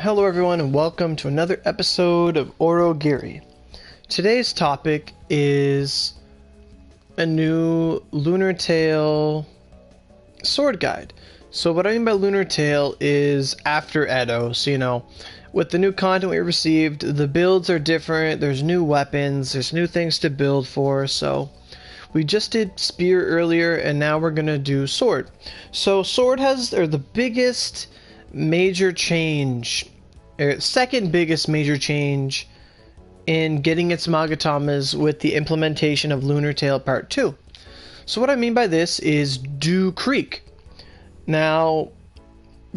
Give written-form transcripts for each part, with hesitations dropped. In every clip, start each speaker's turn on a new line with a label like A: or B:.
A: Hello everyone and welcome to another episode of Aurogiri. Today's topic is a new Lunar Tale sword guide. So what I mean by Lunar Tale is after Edo. So with the new content we received, the builds are different, there's new weapons, there's new things to build for, so we just did spear earlier and now we're gonna do sword. So sword has the biggest major change, second biggest major change in getting its Magatamas with the implementation of Lunar Tale Part 2. So what I mean by this is Dew Creek. Now,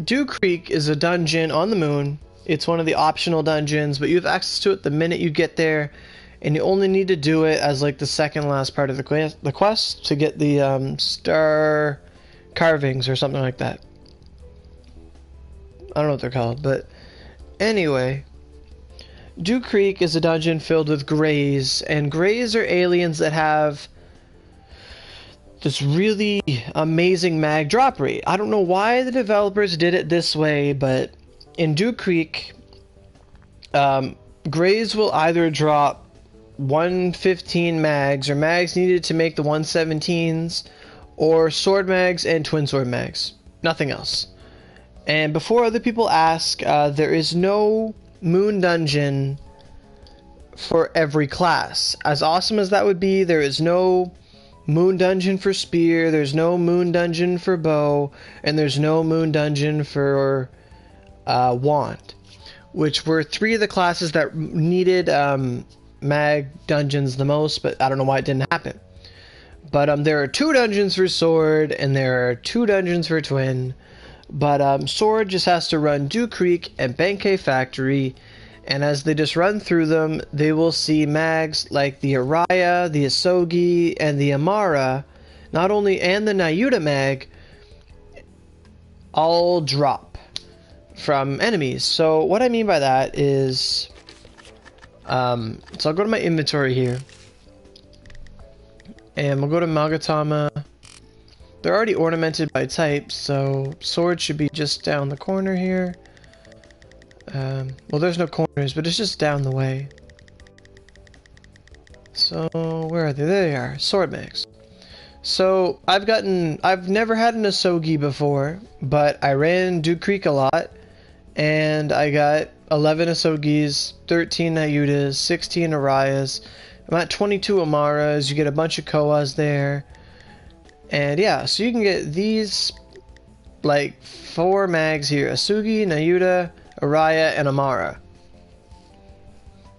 A: Dew Creek is a dungeon on the moon. It's one of the optional dungeons, but you have access to it the minute you get there, and you only need to do it as like the second last part of the quest to get the star carvings or something like that. I don't know what they're called, but anyway, Dew Creek is a dungeon filled with greys, and greys are aliens that have this really amazing mag drop rate. I don't know why the developers did it this way, but in Dew Creek, greys will either drop 115 mags, or mags needed to make the 117s, or sword mags and twin sword mags. Nothing else. And before other people ask, there is no moon dungeon for every class. As awesome as that would be, there is no moon dungeon for spear, there's no moon dungeon for bow, and there's no moon dungeon for wand, which were three of the classes that needed mag dungeons the most, but I don't know why it didn't happen. But there are 2 dungeons for sword, and there are 2 dungeons for twin. But sword just has to run Dew Creek and Benkei Factory, and as they just run through them, they will see mags like the Araya, the Asogi, and the Amara, and the Nayuta mag, all drop from enemies. So what I mean by that is, so I'll go to my inventory here, and we'll go to Magatama. They're already ornamented by type, so sword should be just down the corner here. Well, there's no corners, but it's just down the way. So, where are they? There they are, sword mags. So, I've never had an Asogi before, but I ran Dew Creek a lot, and I got 11 Asogis, 13 Nayutas, 16 Arayas. I'm at 22 Amaras, you get a bunch of Koas there. And yeah, so you can get these, like, 4 mags here. Asugi, Nayuta, Araya, and Amara.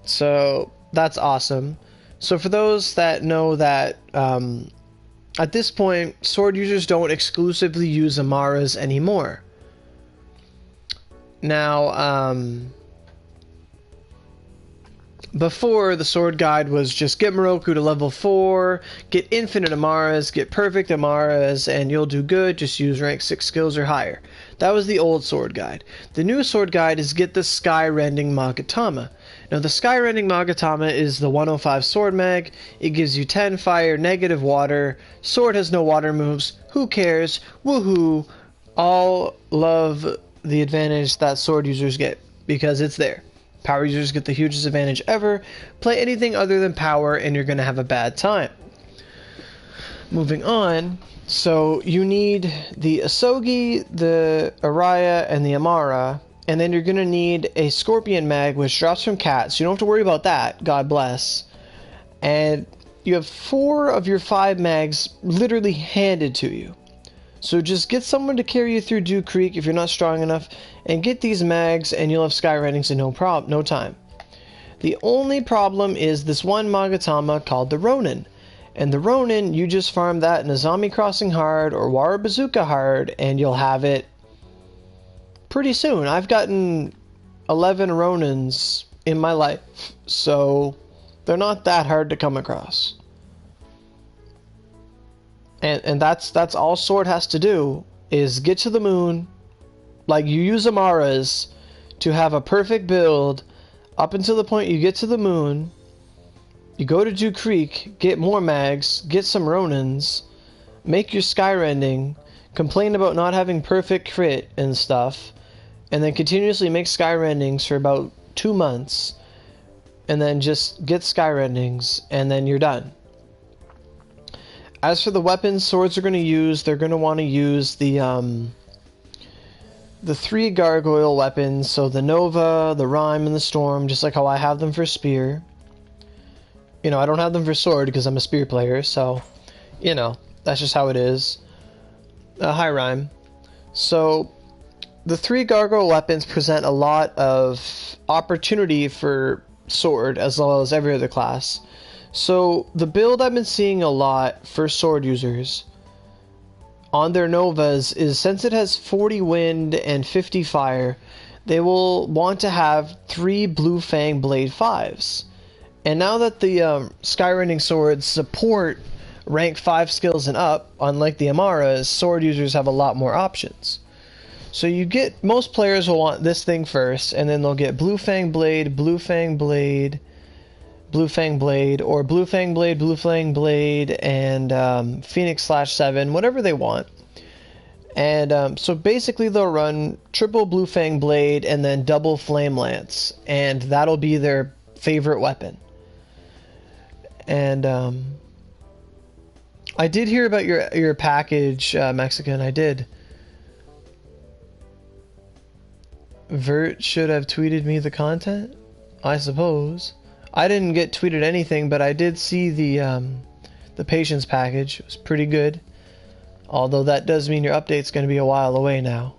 A: So, that's awesome. So for those that know that, at this point, sword users don't exclusively use Amaras anymore. Now, before, the sword guide was just get Moroku to level 4, get infinite Amaras, get perfect Amaras, and you'll do good, just use rank 6 skills or higher. That was the old sword guide. The new sword guide is get the Skyrending Magatama. Now the Skyrending Magatama is the 105 sword mag, it gives you 10 fire, negative water, sword has no water moves, who cares, woohoo, all love the advantage that sword users get, because it's there. Power users get the hugest advantage ever. Play anything other than power and you're going to have a bad time. Moving on, so you need the Asogi, the Araya, and the Amara, and then you're going to need a Scorpion mag which drops from cats. You don't have to worry about that, God bless. And you have 4 of your 5 mags literally handed to you. So just get someone to carry you through Dew Creek if you're not strong enough, and get these mags and you'll have Skyrendings in no time. The only problem is this one Magatama called the Ronin. And the Ronin, you just farm that in a Zombie Crossing hard or Wara Bazooka hard, and you'll have it pretty soon. I've gotten 11 Ronins in my life, so they're not that hard to come across. And that's all sword has to do, is get to the moon, like you use Amaras to have a perfect build up until the point you get to the moon, you go to Dew Creek, get more mags, get some Ronins, make your Skyrending, complain about not having perfect crit and stuff, and then continuously make sky rendings for about 2 months, and then just get sky rendings, and then you're done. As for the weapons swords are going to use, they're going to want to use the 3 gargoyle weapons, so the Nova, the Rime, and the Storm, just like how I have them for spear. You know, I don't have them for sword because I'm a spear player, so, you know, that's just how it is. Hi, Rime. So, the 3 gargoyle weapons present a lot of opportunity for sword, as well as every other class. So, the build I've been seeing a lot for sword users on their Novas is, since it has 40 wind and 50 fire, they will want to have 3 Blue Fang Blade 5s. And now that the Skyrending swords support rank 5 skills and up, unlike the Amaras, sword users have a lot more options. So you get, most players will want this thing first, and then they'll get Blue Fang Blade, Blue Fang Blade, Blue Fang Blade, or Blue Fang Blade, Blue Fang Blade, and Phoenix/7, whatever they want. And so basically they'll run triple Blue Fang Blade and then double Flame Lance, and that'll be their favorite weapon. And I did hear about your package, Mexican, I did. Vert should have tweeted me the content, I suppose. I didn't get tweeted anything, but I did see the patience package. It was pretty good. Although that does mean your update's going to be a while away now.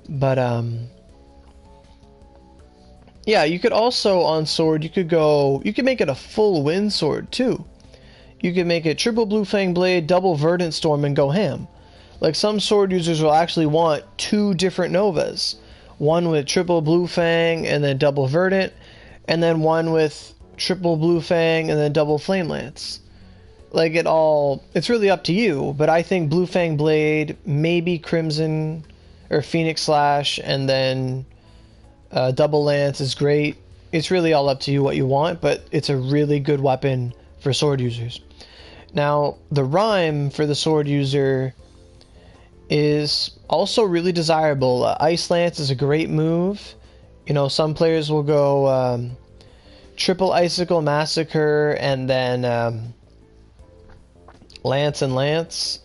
A: But yeah, you could also on sword, you could make it a full wind sword too. You could make it triple Blue Fang Blade, double Verdant Storm, and go ham. Like, some sword users will actually want 2 different Novas. One with triple Blue Fang and then double Verdant, and then one with triple Blue Fang and then double Flame Lance. Like, it's really up to you, but I think Blue Fang Blade, maybe Crimson or Phoenix Slash, and then double Lance is great. It's really all up to you what you want, but it's a really good weapon for sword users. Now, the Rime for the sword user is also really desirable. Ice Lance is a great move. You know, some players will go triple Icicle Massacre and then Lance and Lance.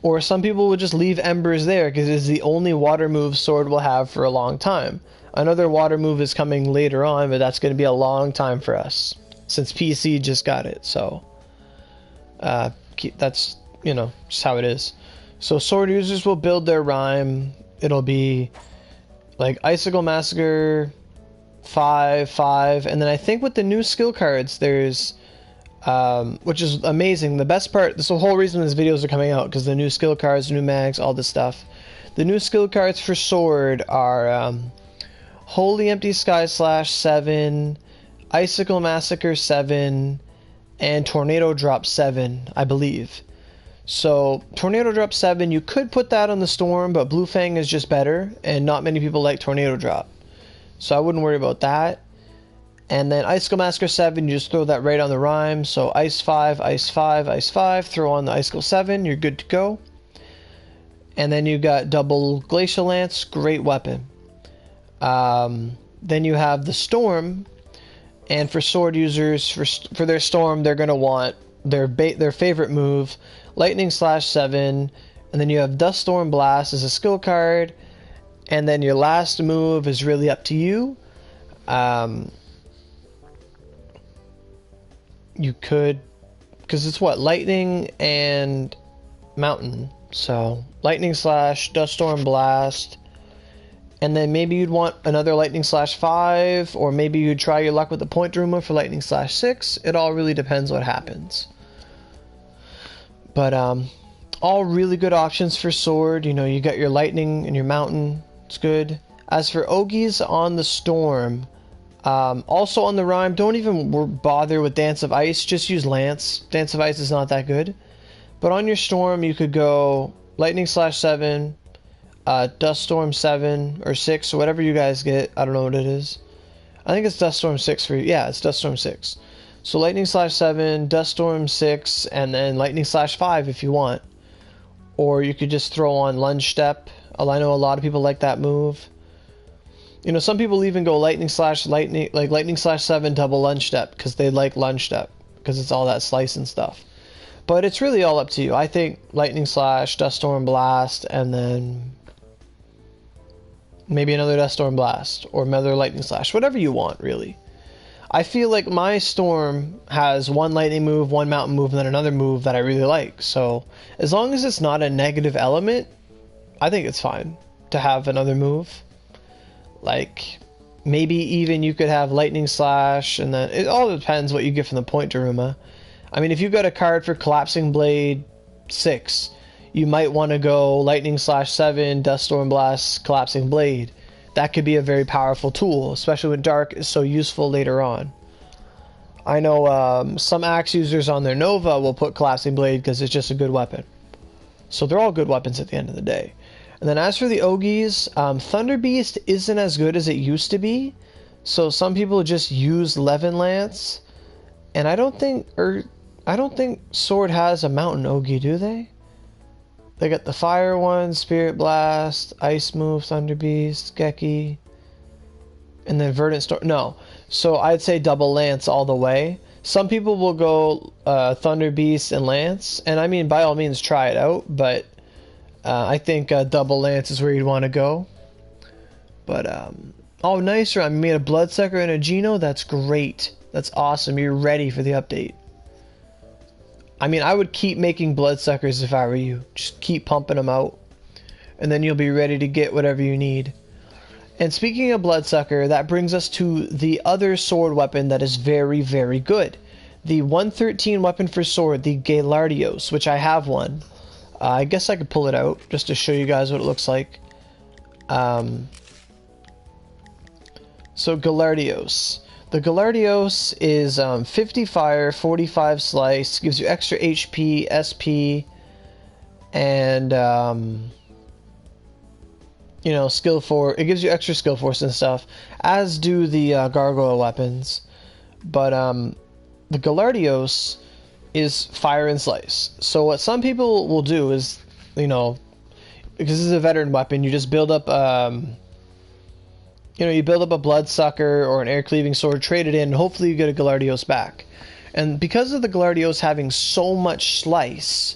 A: Or some people would just leave Embers there because it's the only water move sword will have for a long time. Another water move is coming later on, but that's going to be a long time for us since PC just got it. So that's, you know, just how it is. So sword users will build their Rime. It'll be like Icicle Massacre 5, and then I think with the new skill cards there's which is amazing. The best part, this is the whole reason these videos are coming out, because the new skill cards, new mags, all this stuff. The new skill cards for sword are Holy Empty Sky Slash 7, Icicle Massacre 7, and Tornado Drop 7, I believe. So Tornado Drop 7, you could put that on the Storm, but Blue Fang is just better, and not many people like Tornado Drop. So I wouldn't worry about that. And then Icicle Massacre 7, you just throw that right on the Rime. So Ice 5, Ice 5, Ice 5, throw on the Icicle 7, you're good to go. And then you got double Glacial Lance, great weapon. Then you have the Storm, and for sword users, for their Storm, they're going to want their favorite move, Lightning Slash 7, and then you have Dust Storm Blast as a skill card, and then your last move is really up to you. You could, because it's what, Lightning and Mountain, so Lightning Slash, Dust Storm Blast, and then maybe you'd want another Lightning Slash 5, or maybe you'd try your luck with the Point Daruma for Lightning Slash 6. It all really depends what happens. But all really good options for sword. You know, you got your Lightning and your Mountain. It's good. As for Ogies on the Storm, also on the Rime, don't even bother with Dance of Ice. Just use Lance. Dance of Ice is not that good. But on your Storm, you could go Lightning Slash 7, Dust Storm 7 or 6, or whatever you guys get. I don't know what it is. I think it's Dust Storm 6 for you. Yeah, it's Dust Storm 6. So Lightning Slash 7, Dust Storm 6, and then Lightning Slash 5 if you want. Or you could just throw on Lunge Step. I know a lot of people like that move. You know, some people even go lightning slash 7 double lunge step because they like lunge step because it's all that slice and stuff. But it's really all up to you. I think lightning slash, dust storm blast, and then maybe another dust storm blast or another lightning slash, whatever you want, really. I feel like my storm has one lightning move, one mountain move, and then another move that I really like. So as long as it's not a negative element, I think it's fine to have another move. Like maybe even you could have lightning slash, and then it all depends what you get from the point Daruma. I mean, if you got a card for collapsing blade 6, you might want to go lightning slash 7, dust storm blast, collapsing blade. That could be a very powerful tool, especially when dark is so useful later on. I know some axe users on their Nova will put collapsing blade because it's just a good weapon. So they're all good weapons at the end of the day. And then as for the Ogis, Thunder Beast isn't as good as it used to be. So some people just use Levin Lance, and I don't think Sword has a mountain Ogi, do they? They got the fire one, Spirit Blast, Ice Move, Thunder Beast, Geki, and then Verdant Storm. No, so I'd say double Lance all the way. Some people will go Thunder Beast and Lance, and I mean, by all means, try it out, but I think double Lance is where you'd want to go. But, oh, nice, I made a Bloodsucker and a Geno. That's great. That's awesome. You're ready for the update. I mean, I would keep making Bloodsuckers if I were you. Just keep pumping them out. And then you'll be ready to get whatever you need. And speaking of Bloodsucker, that brings us to the other sword weapon that is very, very good. The 113 weapon for sword, the Gale Rdio, which I have one. I guess I could pull it out just to show you guys what it looks like. So Gale Rdio. The Gale Rdio is 50 fire, 45 slice, gives you extra HP, SP, and you know, skill force. It gives you extra skill force and stuff, as do the Gargoyle weapons. But the Gale Rdio is fire and slice. So what some people will do is, you know, because this is a veteran weapon, you just build up you know, you build up a Bloodsucker or an air cleaving sword, trade it in, and hopefully you get a Gale Rdio back. And because of the Gale Rdio having so much slice,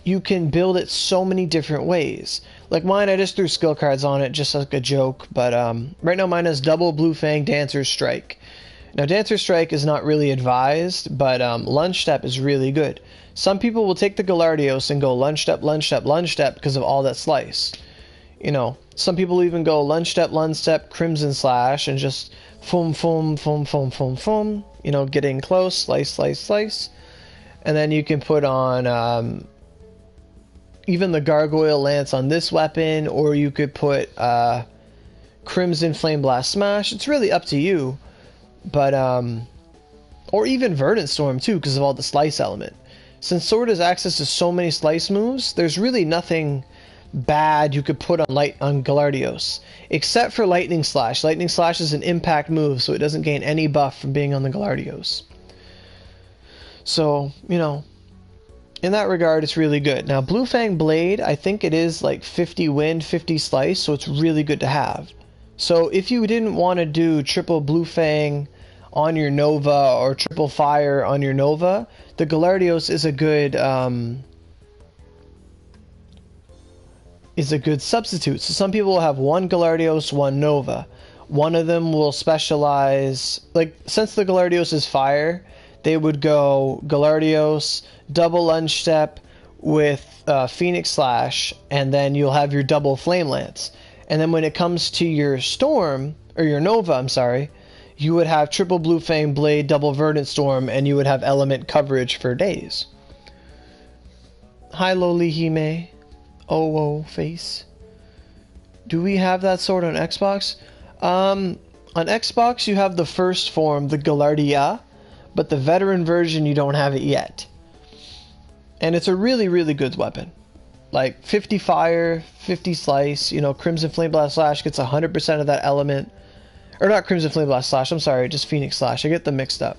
A: you can build it so many different ways. Like mine, I just threw skill cards on it just like a joke, but right now mine has double Blue Fang Dancer's Strike. Now Dancer's Strike is not really advised, but Lunge Step is really good. Some people will take the Gale Rdio and go Lunge Step, Lunge Step, Lunge Step because of all that slice. You know, some people even go Lunge Step, Crimson Slash, and just foom, foom, foom, foom, foom, foom. You know, getting close, slice, slice, slice. And then you can put on even the Gargoyle Lance on this weapon, or you could put Crimson Flame Blast Smash. It's really up to you. But, or even Verdant Storm too, because of all the slice element. Since Sword has access to so many slice moves, there's really nothing bad you could put on Gale Rdio, except for Lightning Slash. Lightning Slash is an impact move, so it doesn't gain any buff from being on the Gale Rdio. So, you know, in that regard, it's really good. Now, Blue Fang Blade, I think it is like 50 wind, 50 slice, so it's really good to have. So if you didn't want to do triple Blue Fang on your Nova or triple fire on your Nova, the Gale Rdio is a good substitute. So some people will have one Gale Rdio, one Nova. One of them will specialize, like, since the Gale Rdio is fire, they would go Gale Rdio, double Lunge Step with Phoenix Slash, and then you'll have your double Flame Lance. And then when it comes to your Storm, or your Nova, I'm sorry, you would have triple Blue Fang Blade, double Verdant Storm, and you would have element coverage for days. Hi, Loli Hime. Oh, face. Do we have that sword on Xbox? On Xbox, you have the first form, the Gale Rdio, but the veteran version, you don't have it yet. And it's a really, really good weapon. Like 50 fire, 50 slice, you know, Crimson Flame Blast Slash gets 100% of that element. Or not Crimson Flame Blast Slash, I'm sorry, just Phoenix Slash. I get them mixed up.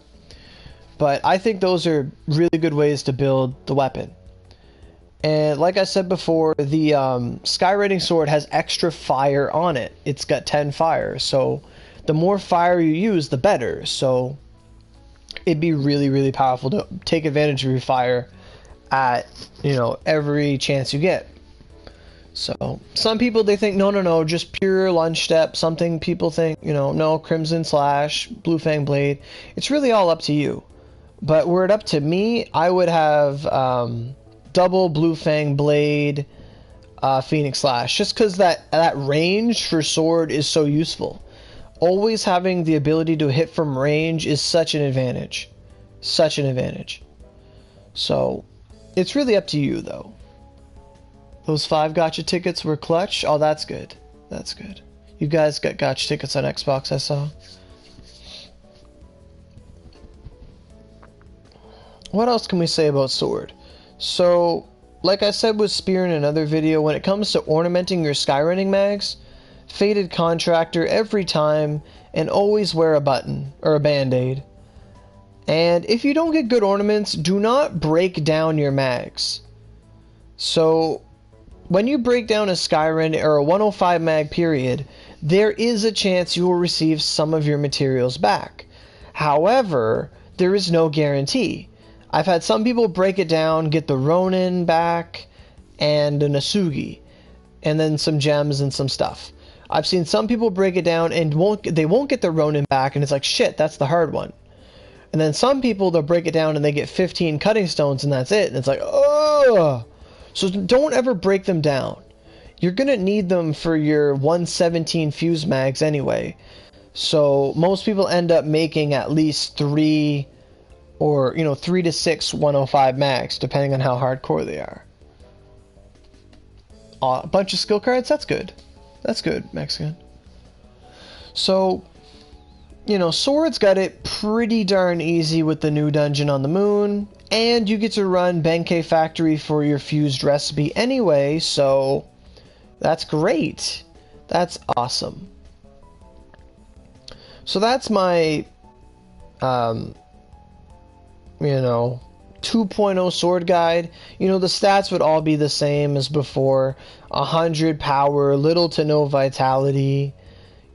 A: But I think those are really good ways to build the weapon. And like I said before, the skywriting sword has extra fire on it. It's got 10 fire, so the more fire you use, the better. So it'd be really, really powerful to take advantage of your fire at, you know, every chance you get. So some people, they think no, just pure lunge step. Something people think, you know, no, crimson slash, blue fang blade. It's really all up to you. But were it up to me, I would have double blue fang blade, phoenix slash, just because that range for sword is so useful. Always having the ability to hit from range is such an advantage. Such an advantage. So it's really up to you, though. Those 5 gacha tickets were clutch. Oh, that's good. That's good. You guys got gacha tickets on Xbox, I saw. What else can we say about sword? So, like I said with spear in another video, when it comes to ornamenting your skyrunning mags, faded contractor every time, and always wear a button or a band-aid. And if you don't get good ornaments, do not break down your mags. So when you break down a skyrun or a 105 mag period, there is a chance you will receive some of your materials back. However, there is no guarantee. I've had some people break it down, get the Ronin back and an Asugi, and then some gems and some stuff. I've seen some people break it down and they won't get the Ronin back, and it's like, shit, that's the hard one. And then some people, they'll break it down and they get 15 cutting stones and that's it. And it's like, oh! So don't ever break them down. You're going to need them for your 117 fuse mags anyway. So most people end up making at least 3 or, you know, 3 to 6 105 mags, depending on how hardcore they are. A bunch of skill cards, that's good. That's good, Mexican. So, you know, Sword's got it pretty darn easy with the new dungeon on the moon, and you get to run Benkei Factory for your fused recipe anyway, so that's great. That's awesome. So that's my, you know, 2.0 sword guide. You know, the stats would all be the same as before. 100 power, little to no vitality,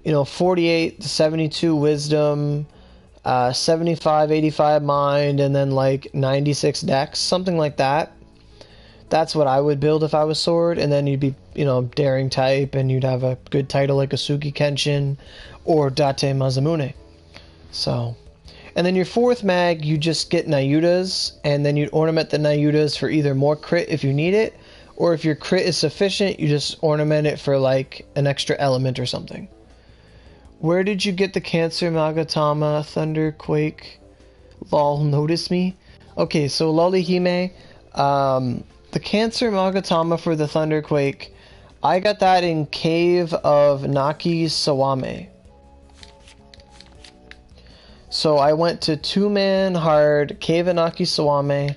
A: you know, 48 to 72 wisdom, 75, 85 mind, and then like 96 dex, something like that. That's what I would build if I was sword, and then you'd be, you know, daring type, and you'd have a good title like Asugi Kenshin or Date Mazamune. So, and then your 4th mag, you just get Nayutas, and then you'd ornament the Nayutas for either more crit if you need it, or if your crit is sufficient, you just ornament it for like an extra element or something. Where did you get the Cancer Magatama Thunderquake? Lol, notice me? Okay, so Lolihime, the Cancer Magatama for the Thunderquake, I got that in Cave of Naki Sawame. So I went to 2-man hard, Cave of Naki Sawame,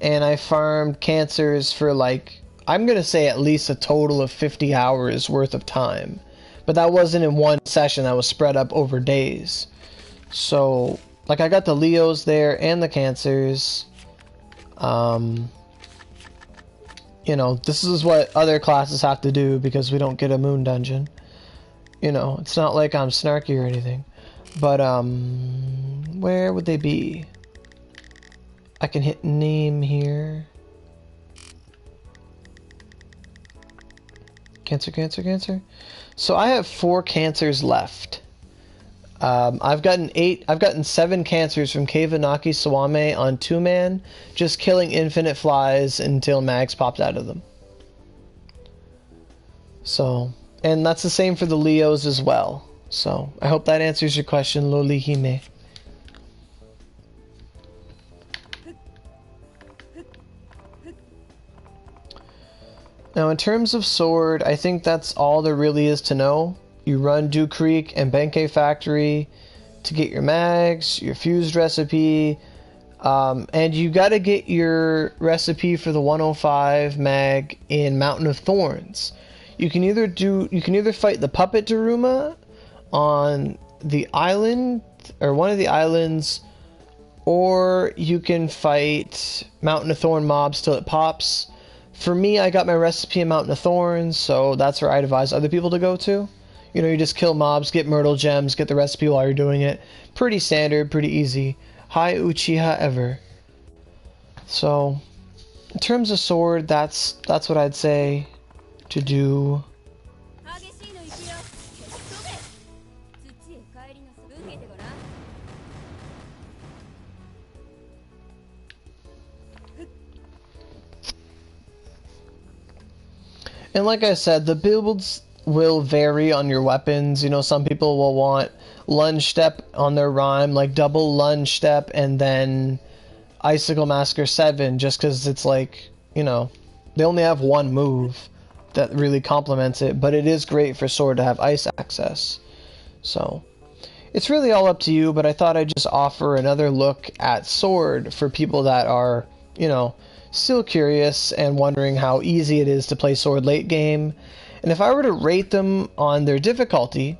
A: and I farmed cancers for like, I'm gonna say at least a total of 50 hours worth of time. But that wasn't in one session, that was spread up over days. So, like, I got the Leos there and the cancers. You know, this is what other classes have to do because we don't get a moon dungeon. You know, it's not like I'm snarky or anything. But, where would they be? I can hit name here. Cancer, cancer, cancer. So I have 4 cancers left. I've gotten 7 cancers from Cave of Naki Sawame on 2-man, just killing infinite flies until mags popped out of them. So, and that's the same for the Leos as well. So, I hope that answers your question, Lolihime. Now, in terms of sword, I think that's all there really is to know. You run Dew Creek and Benkei Factory to get your mags, your fused recipe, and you got to get your recipe for the 105 mag in Mountain of Thorns. You can either fight the Puppet Daruma on the island or one of the islands, or you can fight Mountain of Thorn mobs till it pops. For me, I got my recipe in Mountain of Thorns, so that's where I'd advise other people to go to. You know, you just kill mobs, get Myrtle Gems, get the recipe while you're doing it. Pretty standard, pretty easy. High Uchiha ever. So, in terms of sword, that's what I'd say to do. And like I said, the builds will vary on your weapons. You know, some people will want lunge step on their rhyme, like double lunge step and then Icicle Massacre 7, just because it's like, you know, they only have one move that really complements it, but it is great for sword to have ice access. So, it's really all up to you, but I thought I'd just offer another look at sword for people that are, you know, still curious and wondering how easy it is to play sword late game. And if I were to rate them on their difficulty,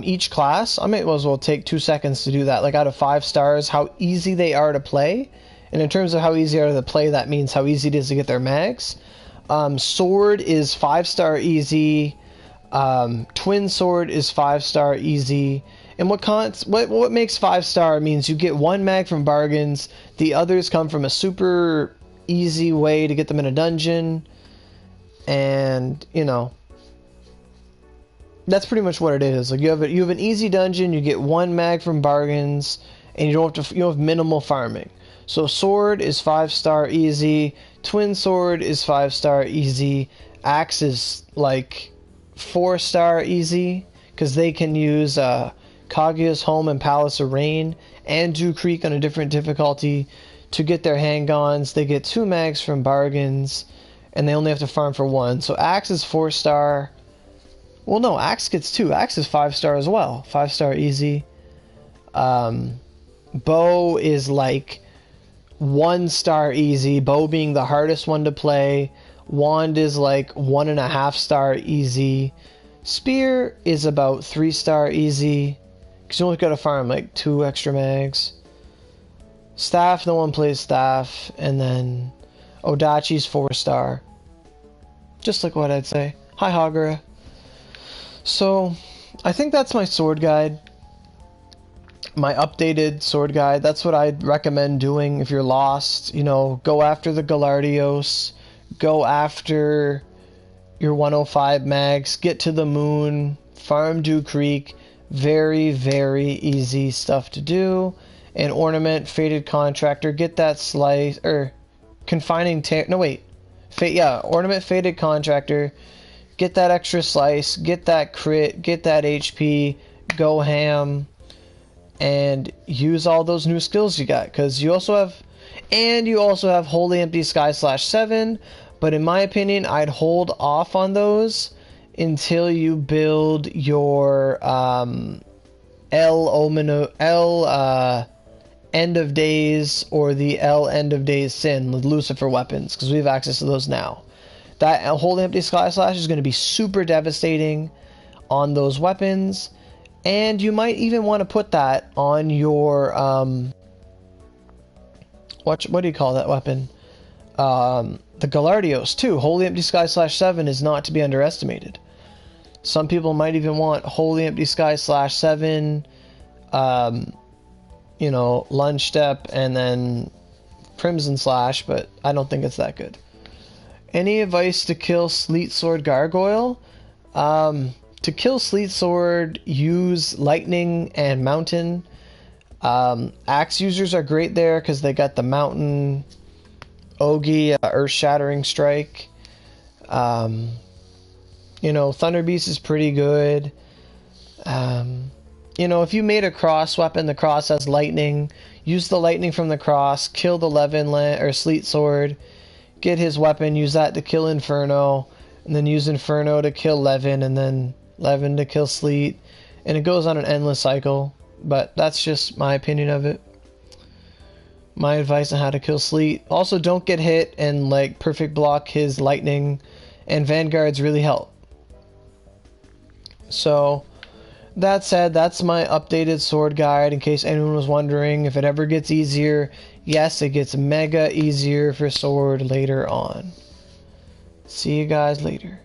A: each class, I might as well take 2 seconds to do that. Like out of 5 stars, how easy they are to play. And in terms of how easy they are to play, that means how easy it is to get their mags. Sword is 5-star easy. Twin sword is 5-star easy. And what makes 5-star means you get 1 mag from bargains. The others come from a super easy way to get them in a dungeon. And, you know, that's pretty much what it is. Like you have an easy dungeon, you get 1 mag from bargains, and you have minimal farming. So sword is 5-star easy, twin sword is 5-star easy, axe is like 4-star easy, because they can use Kaguya's Home and Palace of Rain and Dew Creek on a different difficulty to get their handguns. They get 2 mags from bargains, and they only have to farm for 1. So axe is 4-star. Well, no, axe gets 2. Axe is 5-star as well. 5-star easy. Bow is like 1-star easy. Bow being the hardest one to play. Wand is like 1.5-star easy. Spear is about 3-star easy, because you only got to farm like 2 extra mags. Staff, no one plays staff. And then Odachi's 4-star. Just like what I'd say. Hi, Hagura. So, I think that's my sword guide. My updated sword guide. That's what I'd recommend doing if you're lost. You know, go after the Galardios. Go after your 105 mags. Get to the moon. Farm Dew Creek. Very, very easy stuff to do. And ornament Fated Contractor. Get that slice. Confining no wait. Ornament Fated Contractor. Get that extra slice. Get that crit. Get that HP. Go ham. And use all those new skills you got. Because you also have Holy Empty Sky /7. But in my opinion, I'd hold off on those until you build your End of Days or the End of Days Sin with Lucifer weapons, because we have access to those now. That Holy Empty Sky Slash is going to be super devastating on those weapons, and you might even want to put that on your what do you call that weapon? The Galardios too. Holy Empty Sky /7 is not to be underestimated. Some people might even want Holy Empty Sky /7, you know, Lunge Step, and then Crimson Slash, but I don't think it's that good. Any advice to kill Sleet Sword Gargoyle? To kill Sleet Sword, use Lightning and Mountain. Axe users are great there because they got the Mountain, Ogi, Earth Shattering Strike. You know, Thunder Beast is pretty good. You know, if you made a cross weapon, the cross has lightning. Use the lightning from the cross. Kill the Sleet Sword. Get his weapon. Use that to kill Inferno. And then use Inferno to kill Levin. And then Levin to kill Sleet. And it goes on an endless cycle. But that's just my opinion of it. My advice on how to kill Sleet. Also, don't get hit and like perfect block his lightning. And Vanguards really help. So, that said, that's my updated sword guide in case anyone was wondering if it ever gets easier. Yes, it gets mega easier for sword later on. See you guys later.